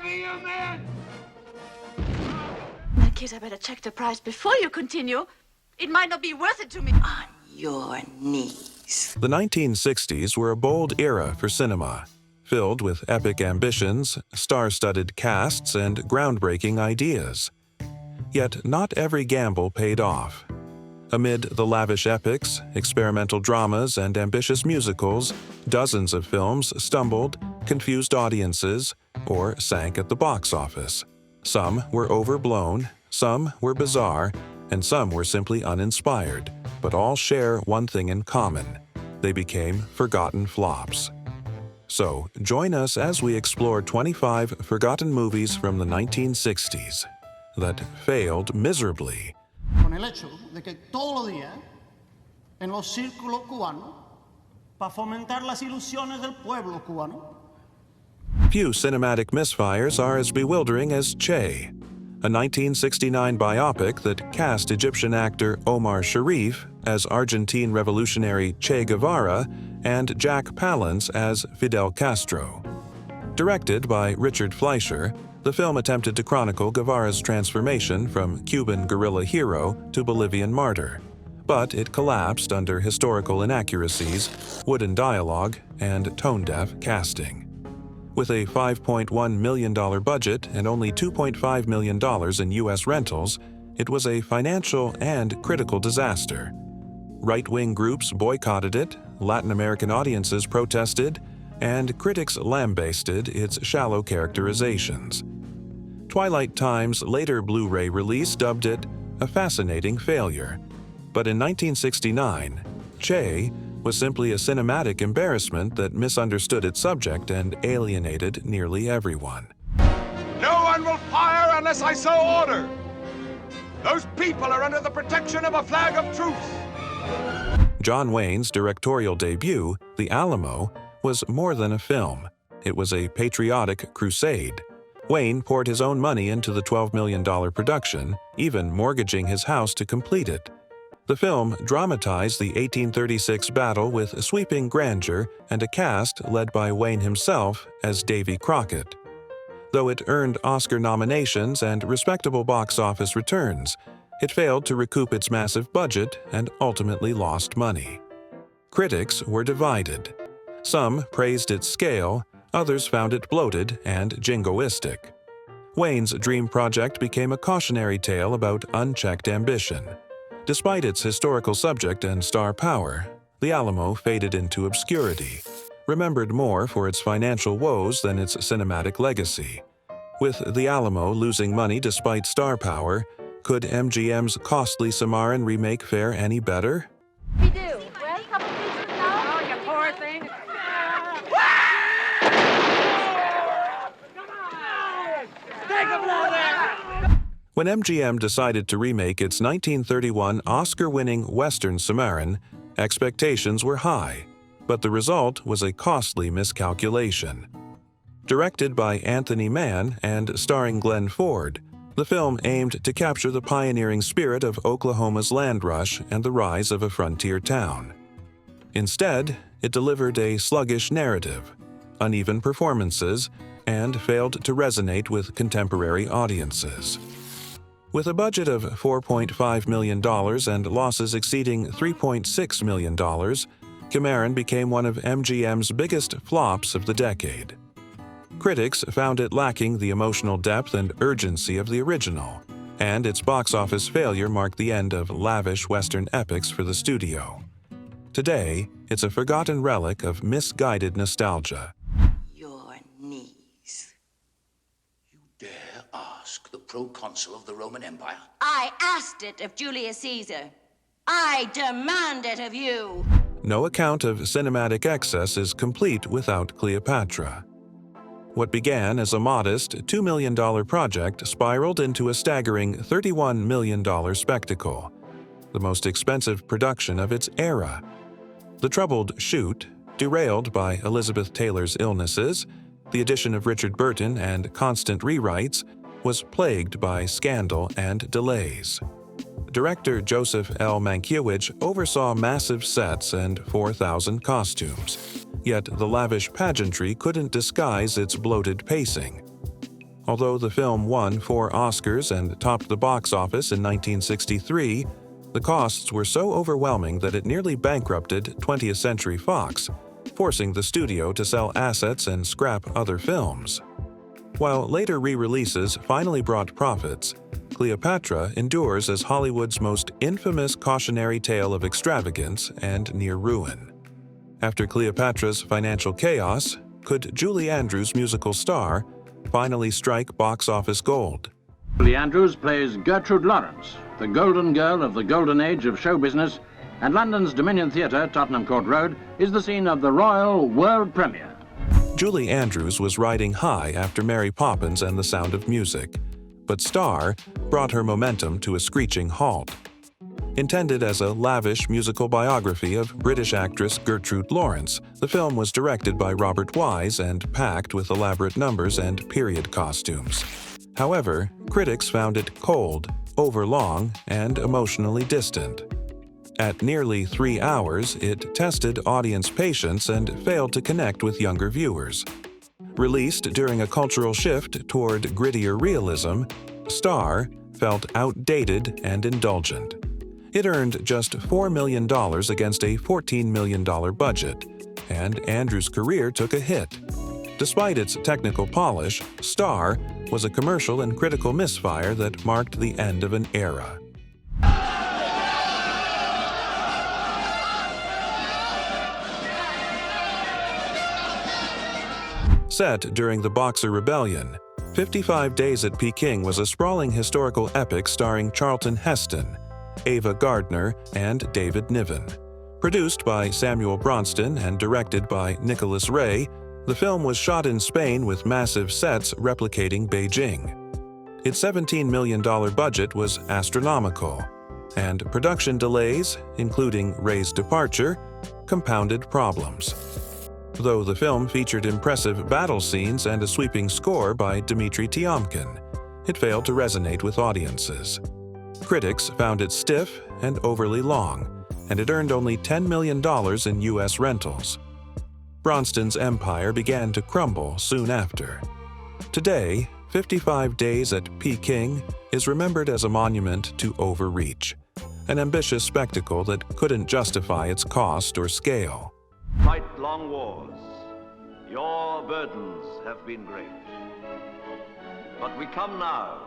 you, man! In that case, I better check the price before you continue. It might not be worth it to me. On your knees. The 1960s were a bold era for cinema, filled with epic ambitions, star-studded casts, and groundbreaking ideas. Yet not every gamble paid off. Amid the lavish epics, experimental dramas, and ambitious musicals, dozens of films stumbled, confused audiences, or sank at the box office. Some were overblown, some were bizarre, and some were simply uninspired, but all share one thing in common: they became forgotten flops. So, join us as we explore 25 forgotten movies from the 1960s that failed miserably. Con el hecho de que todos los días, en los círculos cubanos, para fomentar las ilusiones del pueblo cubano. Few cinematic misfires are as bewildering as Che, a 1969 biopic that cast Egyptian actor Omar Sharif as Argentine revolutionary Che Guevara and Jack Palance as Fidel Castro. Directed by Richard Fleischer, the film attempted to chronicle Guevara's transformation from Cuban guerrilla hero to Bolivian martyr, but it collapsed under historical inaccuracies, wooden dialogue, and tone-deaf casting. With a $5.1 million budget and only $2.5 million in U.S. rentals, it was a financial and critical disaster. Right-wing groups boycotted it, Latin American audiences protested, and critics lambasted its shallow characterizations. Twilight Time's later Blu-ray release dubbed it a fascinating failure. But in 1969, Che was simply a cinematic embarrassment that misunderstood its subject and alienated nearly everyone. No one will fire unless I so order! Those people are under the protection of a flag of truce! John Wayne's directorial debut, The Alamo, was more than a film. It was a patriotic crusade. Wayne poured his own money into the $12 million production, even mortgaging his house to complete it. The film dramatized the 1836 battle with sweeping grandeur and a cast led by Wayne himself as Davy Crockett. Though it earned Oscar nominations and respectable box office returns, it failed to recoup its massive budget and ultimately lost money. Critics were divided. Some praised its scale, others found it bloated and jingoistic. Wayne's dream project became a cautionary tale about unchecked ambition. Despite its historical subject and star power, The Alamo faded into obscurity, remembered more for its financial woes than its cinematic legacy. With The Alamo losing money despite star power, could MGM's costly Samaritan remake fare any better? We do. Well, a couple pieces now. Oh, you poor thing. Take a blow there! When MGM decided to remake its 1931 Oscar-winning Western Samaritan, expectations were high, but the result was a costly miscalculation. Directed by Anthony Mann and starring Glenn Ford, the film aimed to capture the pioneering spirit of Oklahoma's land rush and the rise of a frontier town. Instead, it delivered a sluggish narrative, uneven performances, and failed to resonate with contemporary audiences. With a budget of $4.5 million and losses exceeding $3.6 million, Cimarron became one of MGM's biggest flops of the decade. Critics found it lacking the emotional depth and urgency of the original, and its box office failure marked the end of lavish Western epics for the studio. Today, it's a forgotten relic of misguided nostalgia. Your knees. You dare ask the proconsul of the Roman Empire? I asked it of Julius Caesar. I demand it of you. No account of cinematic excess is complete without Cleopatra. What began as a modest $2 million project spiraled into a staggering $31 million spectacle, the most expensive production of its era. The troubled shoot, derailed by Elizabeth Taylor's illnesses, the addition of Richard Burton, and constant rewrites, was plagued by scandal and delays. Director Joseph L. Mankiewicz oversaw massive sets and 4,000 costumes, yet the lavish pageantry couldn't disguise its bloated pacing. Although the film won 4 Oscars and topped the box office in 1963, the costs were so overwhelming that it nearly bankrupted 20th Century Fox, forcing the studio to sell assets and scrap other films. While later re-releases finally brought profits, Cleopatra endures as Hollywood's most infamous cautionary tale of extravagance and near ruin. After Cleopatra's financial chaos, could Julie Andrews' musical star finally strike box office gold? Julie Andrews plays Gertrude Lawrence, the golden girl of the golden age of show business, and London's Dominion Theatre, Tottenham Court Road, is the scene of the royal world premiere. Julie Andrews was riding high after Mary Poppins and The Sound of Music, but Star brought her momentum to a screeching halt. Intended as a lavish musical biography of British actress Gertrude Lawrence, the film was directed by Robert Wise and packed with elaborate numbers and period costumes. However, critics found it cold, overlong, and emotionally distant. At nearly 3 hours, it tested audience patience and failed to connect with younger viewers. Released during a cultural shift toward grittier realism, Star felt outdated and indulgent. It earned just $4 million against a $14 million budget, and Andrews' career took a hit. Despite its technical polish, Star was a commercial and critical misfire that marked the end of an era. Set during the Boxer Rebellion, 55 Days at Peking was a sprawling historical epic starring Charlton Heston, Ava Gardner, and David Niven. Produced by Samuel Bronston and directed by Nicholas Ray, the film was shot in Spain with massive sets replicating Beijing. Its $17 million budget was astronomical, and production delays, including Ray's departure, compounded problems. Though the film featured impressive battle scenes and a sweeping score by Dmitri Tiomkin, it failed to resonate with audiences. Critics found it stiff and overly long, and it earned only $10 million in U.S. rentals. Bronston's empire began to crumble soon after. Today, 55 Days at Peking is remembered as a monument to overreach, an ambitious spectacle that couldn't justify its cost or scale. Fight long wars. Your burdens have been great. But we come now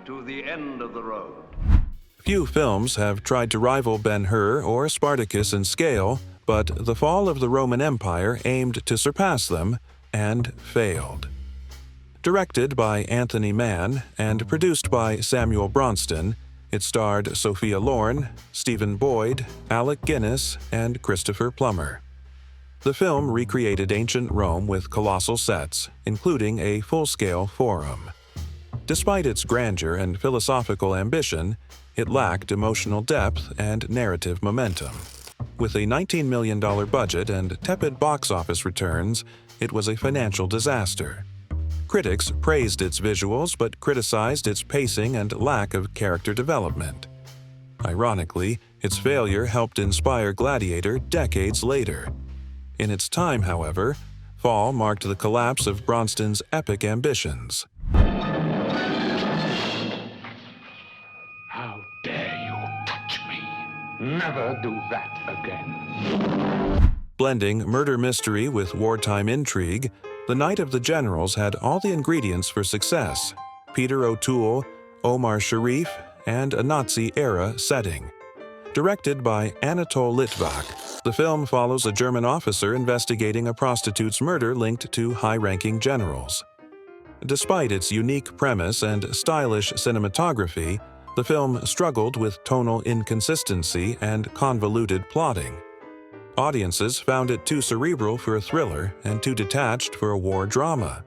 to the end of the road. Few films have tried to rival Ben-Hur or Spartacus in scale, but The Fall of the Roman Empire aimed to surpass them and failed. Directed by Anthony Mann and produced by Samuel Bronston, it starred Sophia Loren, Stephen Boyd, Alec Guinness, and Christopher Plummer. The film recreated ancient Rome with colossal sets, including a full-scale forum. Despite its grandeur and philosophical ambition, it lacked emotional depth and narrative momentum. With a $19 million budget and tepid box office returns, it was a financial disaster. Critics praised its visuals but criticized its pacing and lack of character development. Ironically, its failure helped inspire Gladiator decades later. In its time, however, Fall marked the collapse of Bronston's epic ambitions. How dare you touch me? Never do that again. Blending murder mystery with wartime intrigue, The Night of the Generals had all the ingredients for success: Peter O'Toole, Omar Sharif, and a Nazi-era setting. Directed by Anatol Litvak, the film follows a German officer investigating a prostitute's murder linked to high-ranking generals. Despite its unique premise and stylish cinematography, the film struggled with tonal inconsistency and convoluted plotting. Audiences found it too cerebral for a thriller and too detached for a war drama.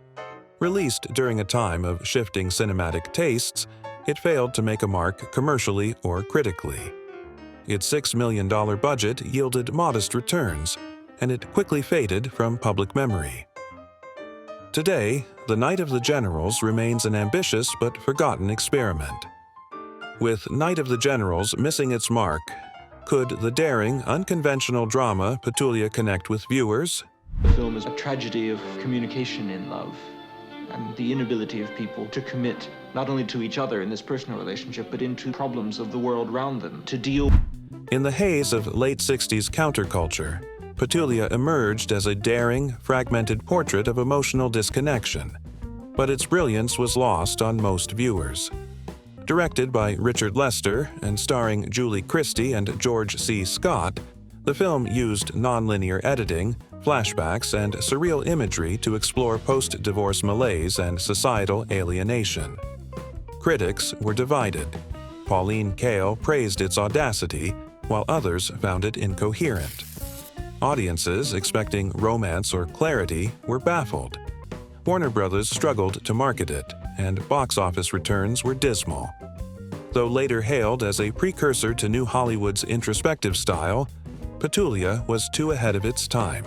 Released during a time of shifting cinematic tastes, it failed to make a mark commercially or critically. Its $6 million budget yielded modest returns, and it quickly faded from public memory. Today, The Night of the Generals remains an ambitious but forgotten experiment. With Night of the Generals missing its mark, could the daring, unconventional drama Petulia connect with viewers? The film is a tragedy of communication in love. and the inability of people to commit not only to each other in this personal relationship, but into problems of the world around them, to deal. In the haze of late 60s counterculture, Petulia emerged as a daring, fragmented portrait of emotional disconnection, but its brilliance was lost on most viewers. Directed by Richard Lester and starring Julie Christie and George C. Scott, the film used nonlinear editing, flashbacks, and surreal imagery to explore post-divorce malaise and societal alienation. Critics were divided. Pauline Kael praised its audacity, while others found it incoherent. Audiences expecting romance or clarity were baffled. Warner Brothers struggled to market it, and box office returns were dismal. Though later hailed as a precursor to New Hollywood's introspective style, Petulia was too ahead of its time.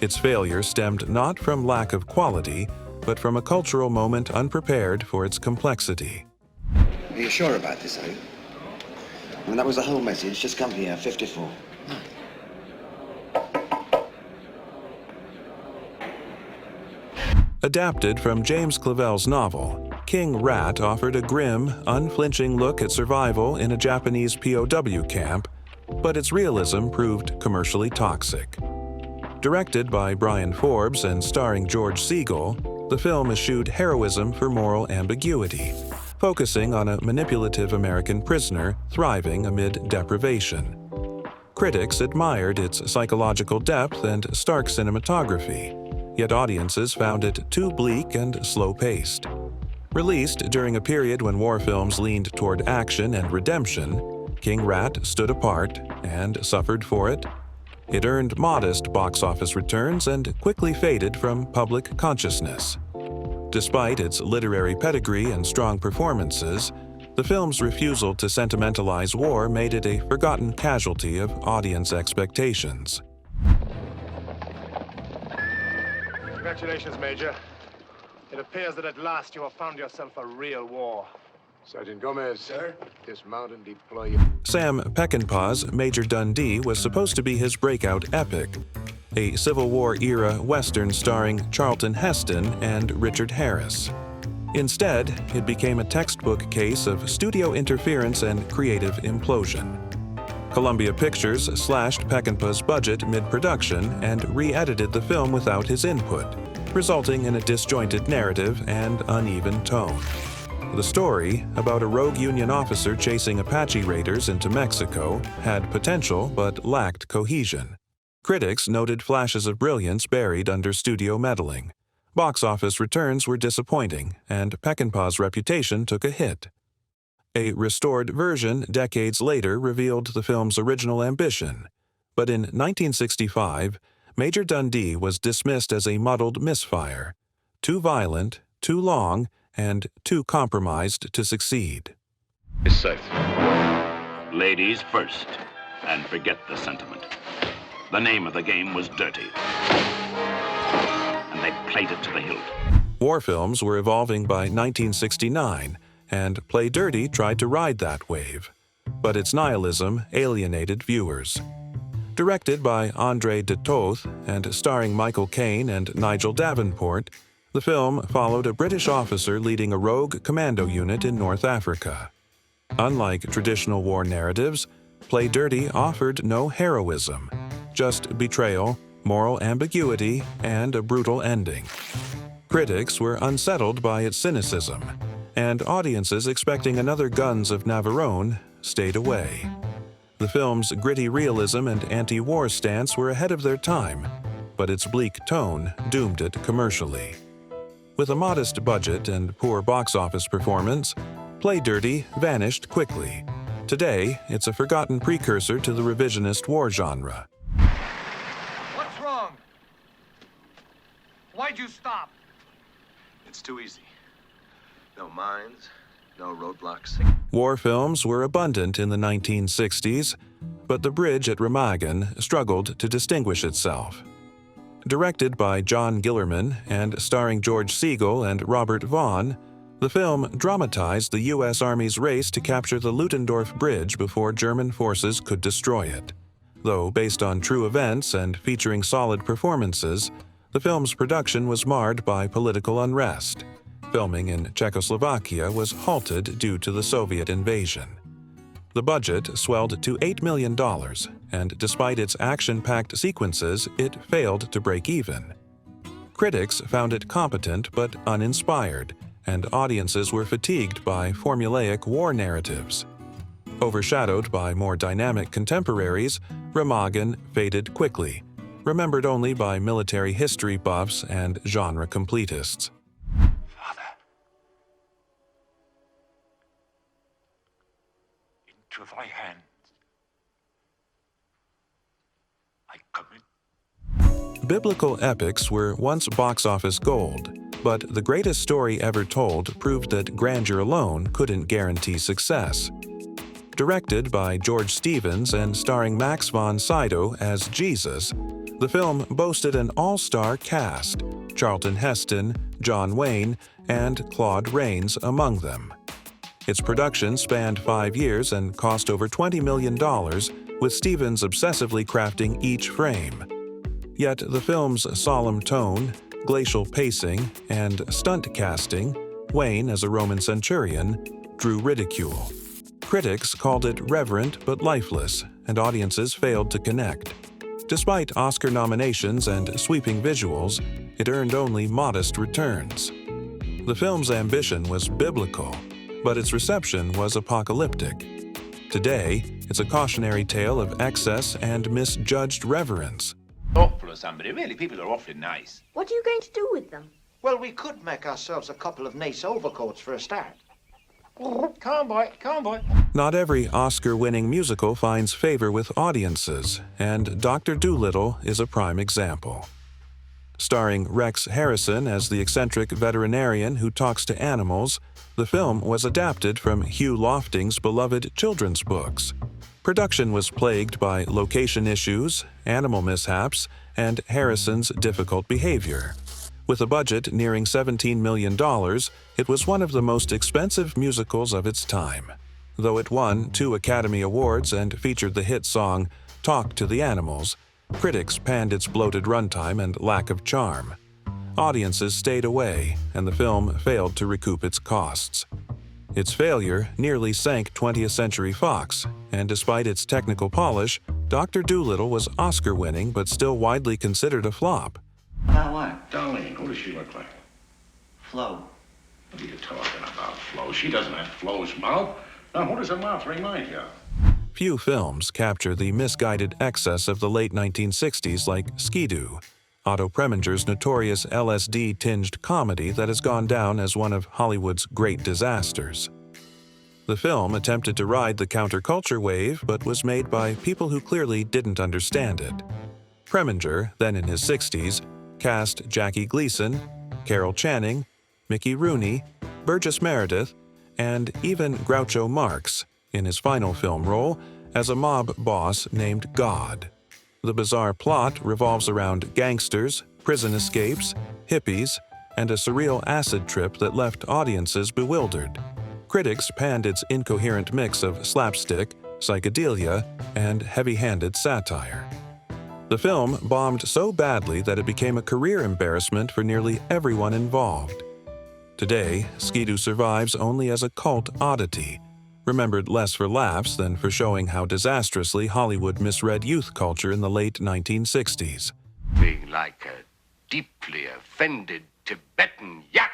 Its failure stemmed not from lack of quality, but from a cultural moment unprepared for its complexity. Are you sure about this, are you? I mean, that was the whole message. Just come here, 54. Adapted from James Clavell's novel, King Rat offered a grim, unflinching look at survival in a Japanese POW camp, but its realism proved commercially toxic. Directed by Brian Forbes and starring George Segal, the film eschewed heroism for moral ambiguity, focusing on a manipulative American prisoner thriving amid deprivation. Critics admired its psychological depth and stark cinematography, yet audiences found it too bleak and slow-paced. Released during a period when war films leaned toward action and redemption, King Rat stood apart and suffered for it. It earned modest box office returns and quickly faded from public consciousness. Despite its literary pedigree and strong performances, the film's refusal to sentimentalize war made it a forgotten casualty of audience expectations. Congratulations, Major. It appears that at last you have found yourself a real war. Sergeant Gomez, sir, dismount and deploy your... Sam Peckinpah's Major Dundee was supposed to be his breakout epic, a Civil War-era Western starring Charlton Heston and Richard Harris. Instead, it became a textbook case of studio interference and creative implosion. Columbia Pictures slashed Peckinpah's budget mid-production and re-edited the film without his input, resulting in a disjointed narrative and uneven tone. The story, about a rogue Union officer chasing Apache raiders into Mexico, had potential but lacked cohesion. Critics noted flashes of brilliance buried under studio meddling. Box office returns were disappointing, and Peckinpah's reputation took a hit. A restored version decades later revealed the film's original ambition, but in 1965, Major Dundee was dismissed as a muddled misfire, too violent, too long, and too compromised to succeed. Is safe. Ladies first, and forget the sentiment. The name of the game was dirty, and they played it to the hilt. War films were evolving by 1969, and Play Dirty tried to ride that wave, but its nihilism alienated viewers. Directed by André de Toth and starring Michael Caine and Nigel Davenport, the film followed a British officer leading a rogue commando unit in North Africa. Unlike traditional war narratives, Play Dirty offered no heroism, just betrayal, moral ambiguity, and a brutal ending. Critics were unsettled by its cynicism, and audiences expecting another Guns of Navarone stayed away. The film's gritty realism and anti-war stance were ahead of their time, but its bleak tone doomed it commercially. With a modest budget and poor box office performance, Play Dirty vanished quickly. Today, it's a forgotten precursor to the revisionist war genre. What's wrong? Why'd you stop? It's too easy. No mines, no roadblocks. War films were abundant in the 1960s, but The Bridge at Remagen struggled to distinguish itself. Directed by John Gillerman and starring George Segal and Robert Vaughn, the film dramatized the U.S. Army's race to capture the Ludendorff Bridge before German forces could destroy it. Though based on true events and featuring solid performances, the film's production was marred by political unrest. filming in Czechoslovakia was halted due to the Soviet invasion. The budget swelled to $8 million, and despite its action-packed sequences, it failed to break even. Critics found it competent but uninspired, and audiences were fatigued by formulaic war narratives. Overshadowed by more dynamic contemporaries, Remagen faded quickly, remembered only by military history buffs and genre completists. Father, into thy hands I commit. Biblical epics were once box office gold, but the greatest story ever told proved that grandeur alone couldn't guarantee success. Directed by George Stevens and starring Max von Sydow as Jesus, the film boasted an all-star cast, Charlton Heston, John Wayne, and Claude Rains among them. Its production spanned 5 years and cost over $20 million, with Stevens obsessively crafting each frame. Yet the film's solemn tone, glacial pacing, and stunt casting, Wayne as a Roman centurion, drew ridicule. Critics called it reverent but lifeless, and audiences failed to connect. Despite Oscar nominations and sweeping visuals, it earned only modest returns. The film's ambition was biblical, but its reception was apocalyptic. Today, it's a cautionary tale of excess and misjudged reverence. Awful or somebody. Really, people are awfully nice. What are you going to do with them? Well, we could make ourselves a couple of nice overcoats for a start. Come on, boy. Come on, boy. Not every Oscar-winning musical finds favor with audiences, and Dr. Dolittle is a prime example. Starring Rex Harrison as the eccentric veterinarian who talks to animals, the film was adapted from Hugh Lofting's beloved children's books. Production was plagued by location issues, animal mishaps, and Harrison's difficult behavior. With a budget nearing $17 million, it was one of the most expensive musicals of its time. Though it won 2 Academy Awards and featured the hit song "Talk to the Animals," critics panned its bloated runtime and lack of charm. Audiences stayed away, and the film failed to recoup its costs. Its failure nearly sank 20th Century Fox, and despite its technical polish, Dr. Dolittle was Oscar-winning but still widely considered a flop. What? Darlene, who does she look like? Flo. What are you talking about, Flo? She doesn't have Flo's mouth. Now, who does her mouth remind you of? Few films capture the misguided excess of the late 1960s like Skidoo, Otto Preminger's notorious LSD-tinged comedy that has gone down as one of Hollywood's great disasters. The film attempted to ride the counterculture wave but was made by people who clearly didn't understand it. Preminger, then in his 60s, cast Jackie Gleason, Carol Channing, Mickey Rooney, Burgess Meredith, and even Groucho Marx in his final film role as a mob boss named God. The bizarre plot revolves around gangsters, prison escapes, hippies, and a surreal acid trip that left audiences bewildered. Critics panned its incoherent mix of slapstick, psychedelia, and heavy-handed satire. The film bombed so badly that it became a career embarrassment for nearly everyone involved. Today, Skidoo survives only as a cult oddity, remembered less for laughs than for showing how disastrously Hollywood misread youth culture in the late 1960s. Being like a deeply offended Tibetan yak.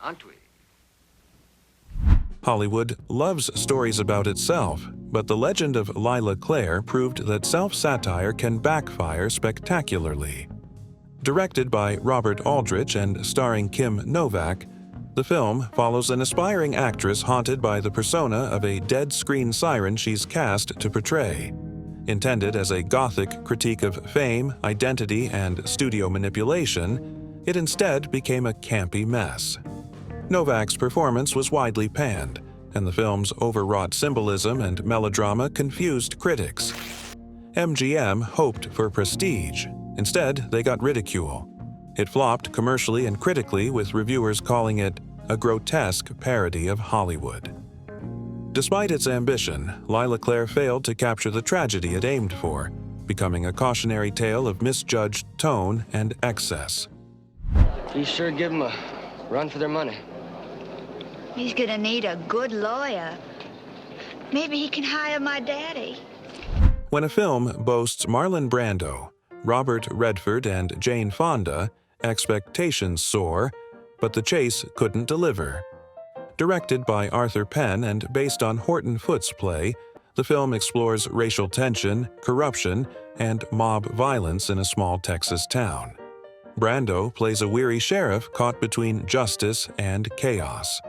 Aren't we? Hollywood loves stories about itself, but the legend of Lila Clare proved that self-satire can backfire spectacularly. Directed by Robert Aldrich and starring Kim Novak, the film follows an aspiring actress haunted by the persona of a dead screen siren she's cast to portray. Intended as a gothic critique of fame, identity, and studio manipulation, it instead became a campy mess. Novak's performance was widely panned, and the film's overwrought symbolism and melodrama confused critics. MGM hoped for prestige. Instead, they got ridicule. It flopped commercially and critically, with reviewers calling it a grotesque parody of Hollywood. Despite its ambition, Lila Clare failed to capture the tragedy it aimed for, becoming a cautionary tale of misjudged tone and excess. You sure give them a run for their money. He's gonna need a good lawyer. Maybe he can hire my daddy. When a film boasts Marlon Brando, Robert Redford, and Jane Fonda, expectations soar, but The Chase couldn't deliver. Directed by Arthur Penn and based on Horton Foote's play, the film explores racial tension, corruption, and mob violence in a small Texas town. Brando plays a weary sheriff caught between justice and chaos.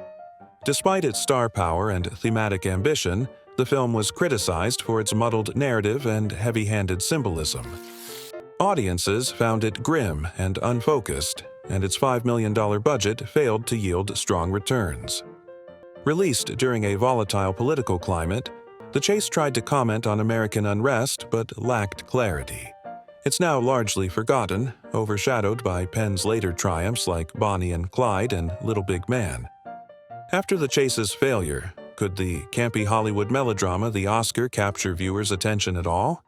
Despite its star power and thematic ambition, the film was criticized for its muddled narrative and heavy-handed symbolism. Audiences found it grim and unfocused, and its $5 million budget failed to yield strong returns. Released during a volatile political climate, The Chase tried to comment on American unrest but lacked clarity. It's now largely forgotten, overshadowed by Penn's later triumphs like Bonnie and Clyde and Little Big Man. After The Chase's failure, could the campy Hollywood melodrama The Oscar capture viewers' attention at all?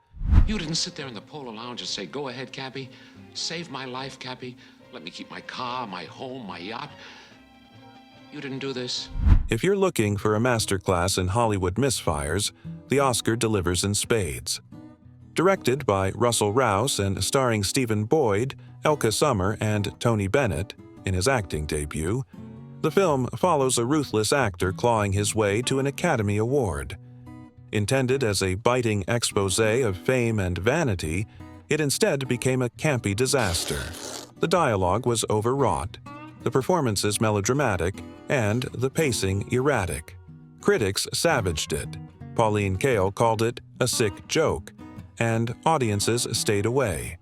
You didn't sit there in the Polo Lounge and say, "Go ahead, Cappy. Save my life, Cappy. Let me keep my car, my home, my yacht." You didn't do this. If you're looking for a masterclass in Hollywood misfires, the Oscar delivers in spades. Directed by Russell Rouse and starring Stephen Boyd, Elka Summer, and Tony Bennett in his acting debut, the film follows a ruthless actor clawing his way to an Academy Award. Intended as a biting exposé of fame and vanity, it instead became a campy disaster. The dialogue was overwrought, the performances melodramatic, and the pacing erratic. Critics savaged it. Pauline Kael called it a sick joke, and audiences stayed away.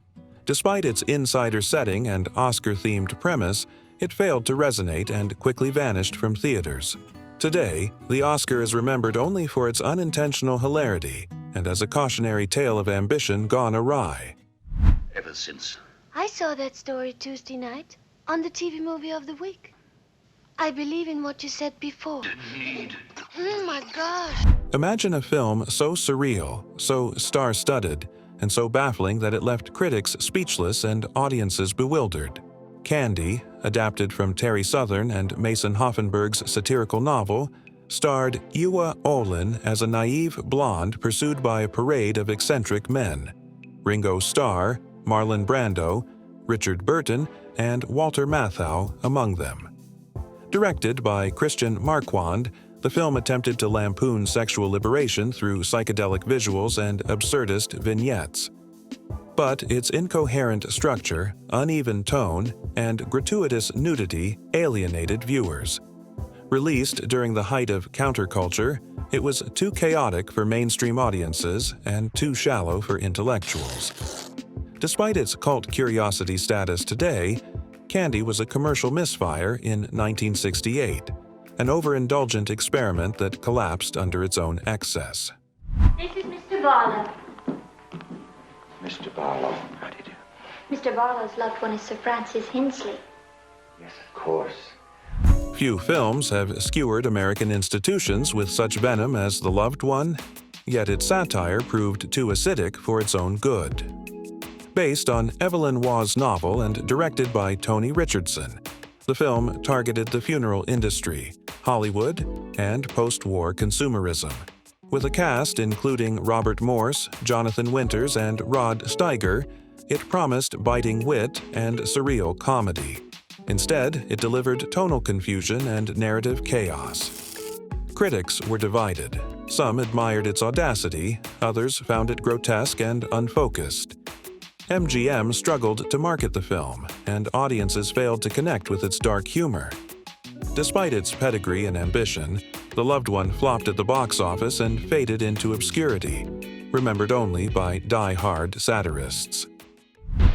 Despite its insider setting and Oscar-themed premise, it failed to resonate and quickly vanished from theaters. Today, the Oscar is remembered only for its unintentional hilarity and as a cautionary tale of ambition gone awry. Ever since. I saw that story Tuesday night on the TV movie of the week. I believe in what you said before. Oh my gosh. Imagine a film so surreal, so star-studded, and so baffling that it left critics speechless and audiences bewildered. Candy, adapted from Terry Southern and Mason Hoffenberg's satirical novel, starred Ewa Olin as a naive blonde pursued by a parade of eccentric men. Ringo Starr, Marlon Brando, Richard Burton, and Walter Matthau among them. Directed by Christian Marquand, the film attempted to lampoon sexual liberation through psychedelic visuals and absurdist vignettes. But its incoherent structure, uneven tone, and gratuitous nudity alienated viewers. Released during the height of counterculture, it was too chaotic for mainstream audiences and too shallow for intellectuals. Despite its cult curiosity status today, Candy was a commercial misfire in 1968, an overindulgent experiment that collapsed under its own excess. This is Mr. Barlow. Mr. Barlow, how do you do? Mr. Barlow's loved one is Sir Francis Hinsley. Yes, of course. Few films have skewered American institutions with such venom as The Loved One, yet its satire proved too acidic for its own good. Based on Evelyn Waugh's novel and directed by Tony Richardson, the film targeted the funeral industry, Hollywood, and post-war consumerism. With a cast including Robert Morse, Jonathan Winters, and Rod Steiger, it promised biting wit and surreal comedy. Instead, it delivered tonal confusion and narrative chaos. Critics were divided. Some admired its audacity, others found it grotesque and unfocused. MGM struggled to market the film, and audiences failed to connect with its dark humor. Despite its pedigree and ambition, The Loved One flopped at the box office and faded into obscurity, remembered only by die-hard satirists.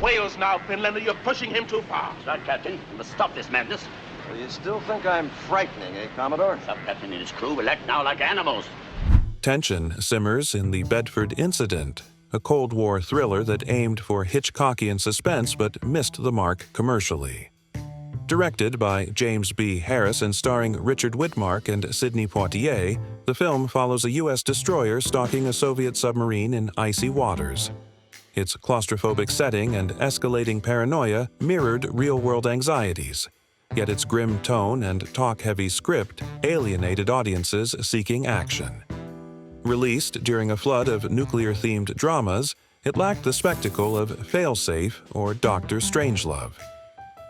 Wales now, Finlander, you're pushing him too far. Right, Captain. You must stop this madness. Well, you still think I'm frightening, eh, Commodore? Sub-Captain and his crew will act now like animals. Tension simmers in The Bedford Incident, a Cold War thriller that aimed for Hitchcockian suspense but missed the mark commercially. Directed by James B. Harris and starring Richard Widmark and Sidney Poitier, the film follows a U.S. destroyer stalking a Soviet submarine in icy waters. Its claustrophobic setting and escalating paranoia mirrored real-world anxieties, yet its grim tone and talk-heavy script alienated audiences seeking action. Released during a flood of nuclear-themed dramas, it lacked the spectacle of Failsafe or Dr. Strangelove.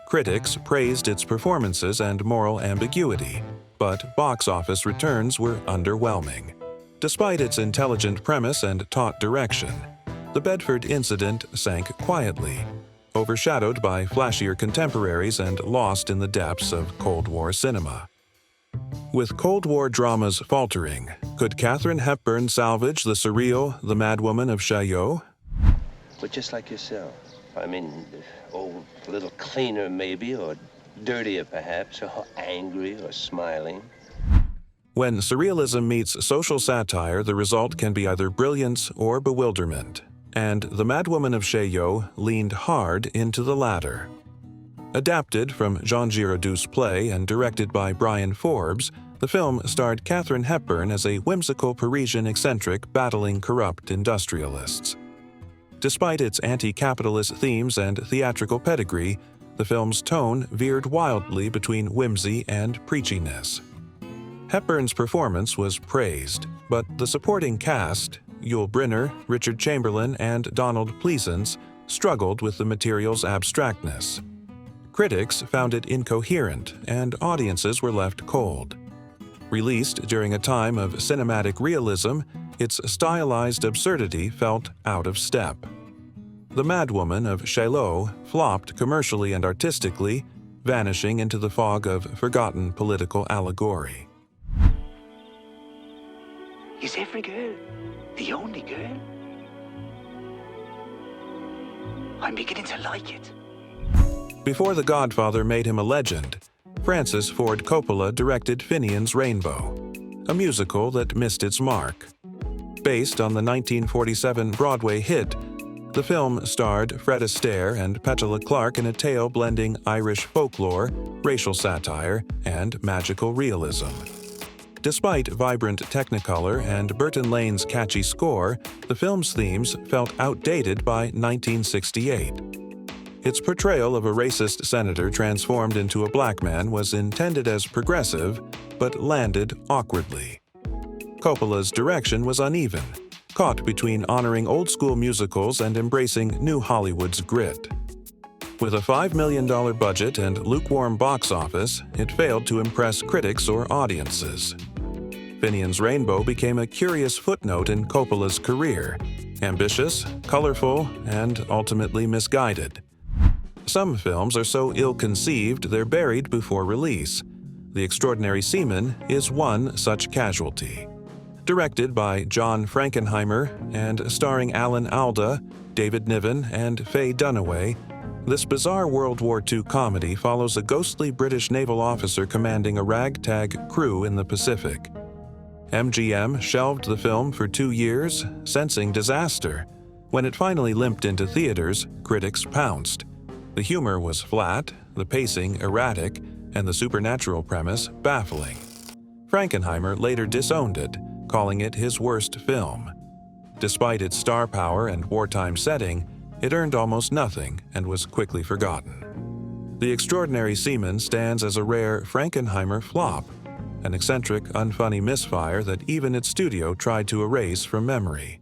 Critics praised its performances and moral ambiguity, but box office returns were underwhelming. Despite its intelligent premise and taut direction, the Bedford incident sank quietly, overshadowed by flashier contemporaries and lost in the depths of Cold War cinema. With Cold War dramas faltering, could Katharine Hepburn salvage the surreal The Madwoman of Chaillot? But just like yourself. I mean, oh, a little cleaner maybe, or dirtier perhaps, or angry or smiling. When surrealism meets social satire, the result can be either brilliance or bewilderment, and The Madwoman of Chaillot leaned hard into the latter. Adapted from Jean Giraudoux' play and directed by Brian Forbes, the film starred Katharine Hepburn as a whimsical Parisian eccentric battling corrupt industrialists. Despite its anti-capitalist themes and theatrical pedigree, the film's tone veered wildly between whimsy and preachiness. Hepburn's performance was praised, but the supporting cast, Yul Brynner, Richard Chamberlain, and Donald Pleasance, struggled with the material's abstractness. Critics found it incoherent, and audiences were left cold. Released during a time of cinematic realism, its stylized absurdity felt out of step. The Madwoman of Chaillot flopped commercially and artistically, vanishing into the fog of forgotten political allegory. Is every girl the only girl? I'm beginning to like it. Before The Godfather made him a legend, Francis Ford Coppola directed Finian's Rainbow, a musical that missed its mark. Based on the 1947 Broadway hit, the film starred Fred Astaire and Petula Clark in a tale blending Irish folklore, racial satire, and magical realism. Despite vibrant Technicolor and Burton Lane's catchy score, the film's themes felt outdated by 1968. Its portrayal of a racist senator transformed into a black man was intended as progressive, but landed awkwardly. Coppola's direction was uneven, caught between honoring old-school musicals and embracing new Hollywood's grit. With a $5 million budget and lukewarm box office, it failed to impress critics or audiences. Finian's Rainbow became a curious footnote in Coppola's career, ambitious, colorful, and ultimately misguided. Some films are so ill-conceived they're buried before release. The Extraordinary Seaman is one such casualty. Directed by John Frankenheimer and starring Alan Alda, David Niven, and Faye Dunaway, this bizarre World War II comedy follows a ghostly British naval officer commanding a ragtag crew in the Pacific. MGM shelved the film for 2 years, sensing disaster. When it finally limped into theaters, critics pounced. The humor was flat, the pacing erratic, and the supernatural premise baffling. Frankenheimer later disowned it, calling it his worst film. Despite its star power and wartime setting, it earned almost nothing and was quickly forgotten. The Extraordinary Seaman stands as a rare Frankenheimer flop, an eccentric, unfunny misfire that even its studio tried to erase from memory.